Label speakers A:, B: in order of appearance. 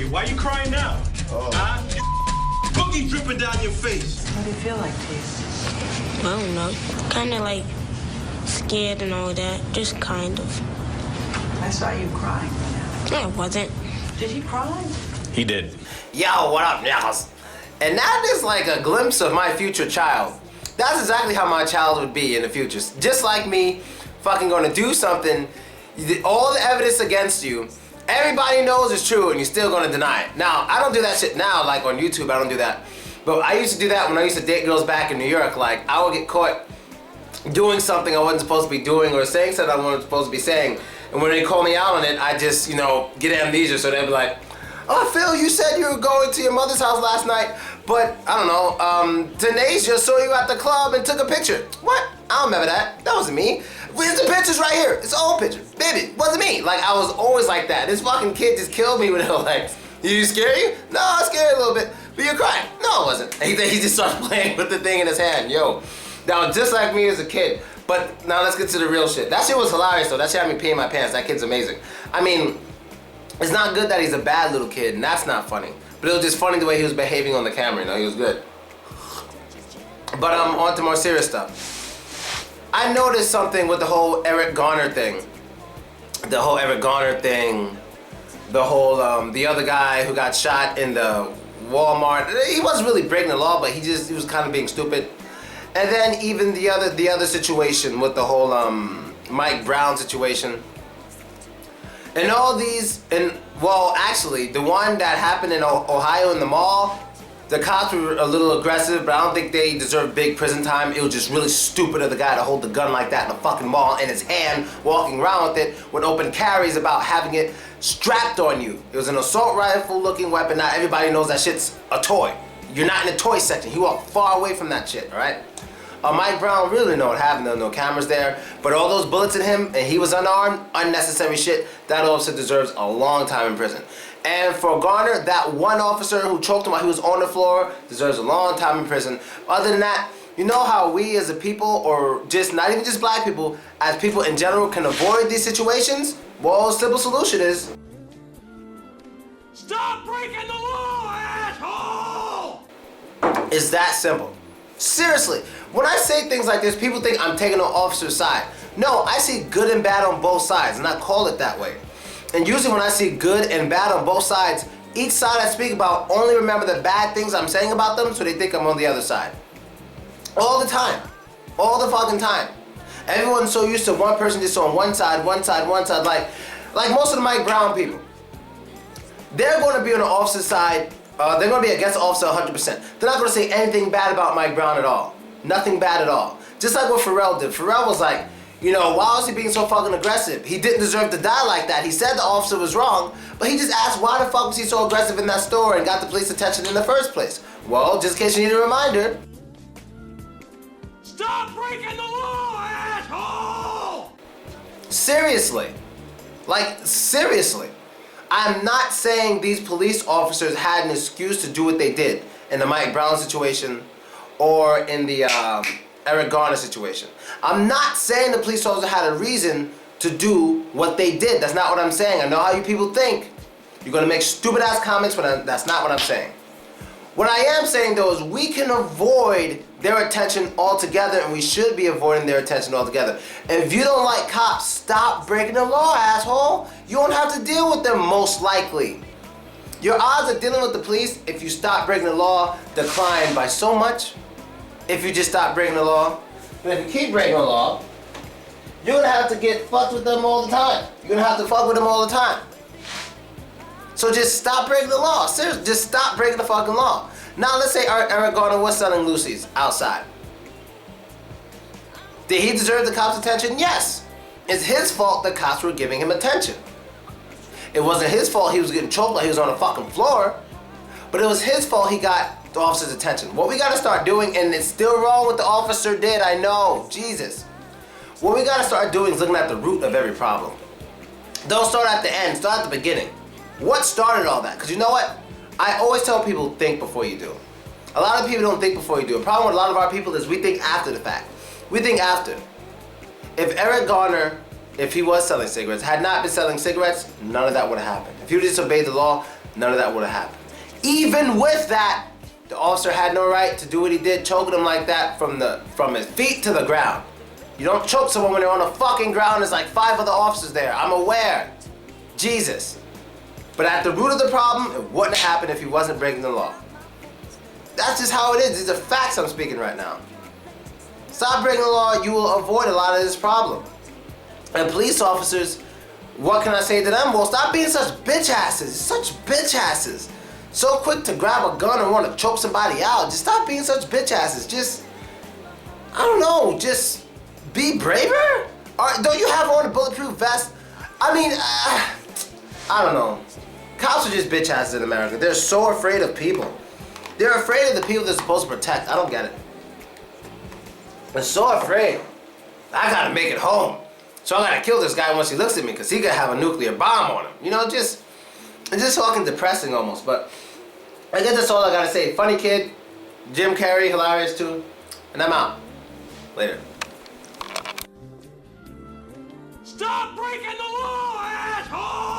A: Hey, why you crying now?
B: Oh.
A: Huh? Boogie dripping down your face.
C: How do you feel like, T?
D: I don't know. Kind of like scared and all that. Just kind of.
C: I saw you crying.
D: No, I wasn't.
C: Did he cry?
A: He did.
B: Yo, what up, y'all? And that is like a glimpse of my future child. That's exactly how my child would be in the future. Just like me, fucking gonna do something, all the evidence against you, everybody knows it's true and you're still gonna deny it. Now, I don't do that shit now, like on YouTube, I don't do that. But I used to do that when I used to date girls back in New York. Like, I would get caught doing something I wasn't supposed to be doing or saying something I wasn't supposed to be saying. And when they call me out on it, I just, you know, get amnesia. So they'd be like, oh, Phil, you said you were going to your mother's house last night, but, I don't know, Denise just saw you at the club and took a picture. What? I don't remember that. That wasn't me. Where's the pictures right here? It's an old picture. Baby, wasn't me. Like, I was always like that. This fucking kid just killed me with it. Like, you scare you? No, I scared a little bit. But you're crying. No, it wasn't. He just started playing with the thing in his hand. Yo, that was just like me as a kid. But now let's get to the real shit. That shit was hilarious though. That shit had me peeing my pants. That kid's amazing. I mean, it's not good that he's a bad little kid, and that's not funny. But it was just funny the way he was behaving on the camera, you know, he was good. But on to more serious stuff. I noticed something with the whole Eric Garner thing. The whole Eric Garner thing. The whole, the other guy who got shot in the Walmart. He wasn't really breaking the law, but he was kind of being stupid. And then even the other situation with the whole Mike Brown situation. And all these, well, actually, the one that happened in Ohio in the mall, the cops were a little aggressive, but I don't think they deserve big prison time. It was just really stupid of the guy to hold the gun like that in the fucking mall in his hand, walking around with it with open carries about having it strapped on you. It was an assault rifle looking weapon. Not everybody knows that shit's a toy. You're not in the toy section. You walk far away from that shit, all right? Mike Brown really didn't know what happened. There were no cameras there. But all those bullets in him, and he was unarmed, unnecessary shit, that officer deserves a long time in prison. And for Garner, that one officer who choked him while he was on the floor deserves a long time in prison. Other than that, you know how we as a people, or just not even just black people, as people in general can avoid these situations? Well, the simple solution is...
A: Stop breaking the law, asshole!
B: It's that simple. Seriously, when I say things like this, people think I'm taking an officer's side. No, I see good and bad on both sides, and I call it that way. And usually when I see good and bad on both sides, each side I speak about only remember the bad things I'm saying about them, so they think I'm on the other side. All the time. All the fucking time. Everyone's so used to one person just on one side, like most of the Mike Brown people. They're going to be on the officer's side. They're going to be against the officer 100%. They're not going to say anything bad about Mike Brown at all. Nothing bad at all. Just like what Pharrell did. Pharrell was like, you know, why was he being so fucking aggressive? He didn't deserve to die like that. He said the officer was wrong, but he just asked why the fuck was he so aggressive in that store and got the police attention in the first place. Well, just in case you need a reminder.
A: Stop breaking the law, asshole!
B: Seriously. Like, seriously. I'm not saying these police officers had an excuse to do what they did in the Mike Brown situation or in the Eric Garner situation. I'm not saying the police officer had a reason to do what they did. That's not what I'm saying. I know how you people think. You're gonna make stupid ass comments, but that's not what I'm saying. What I am saying though is we can avoid their attention altogether, and we should be avoiding their attention altogether. And if you don't like cops, stop breaking the law, asshole. You won't have to deal with them most likely. Your odds of dealing with the police if you stop breaking the law decline by so much if you just stop breaking the law. But if you keep breaking the law, you're gonna have to get fucked with them all the time. You're gonna have to fuck with them all the time. So just stop breaking the law. Seriously, just stop breaking the fucking law. Now let's say Eric Garner was selling Lucy's outside. Did he deserve the cops' attention? Yes. It's his fault the cops were giving him attention. It wasn't his fault he was getting choked while he was on the fucking floor, but it was his fault he got the officer's attention. What we gotta start doing, and it's still wrong what the officer did, I know, Jesus. What we gotta start doing is looking at the root of every problem. Don't start at the end, start at the beginning. What started all that? Because you know what? I always tell people, think before you do. A lot of people don't think before you do. The problem with a lot of our people is we think after the fact. We think after. If Eric Garner, if he was selling cigarettes, had not been selling cigarettes, none of that would have happened. If he would just obeyed the law, none of that would have happened. Even with that, the officer had no right to do what he did, choking him like that from his feet to the ground. You don't choke someone when they're on the fucking ground. There's like 5 other officers there. I'm aware. Jesus. But at the root of the problem, it wouldn't have happened if he wasn't breaking the law. That's just how it is. These are facts I'm speaking right now. Stop breaking the law, you will avoid a lot of this problem. And police officers, what can I say to them? Well, stop being such bitch asses. Such bitch asses. So quick to grab a gun and want to choke somebody out. Just stop being such bitch asses. Just, I don't know, just be braver? Or don't you have on a bulletproof vest? I mean, I don't know. Cops are just bitch asses in America. They're so afraid of people. They're afraid of the people they're supposed to protect. I don't get it. They're so afraid. I gotta make it home. So I gotta kill this guy once he looks at me because he could have a nuclear bomb on him. You know, it's just fucking depressing almost. But I guess that's all I gotta say. Funny kid. Jim Carrey, hilarious too. And I'm out. Later.
A: Stop breaking the law, asshole!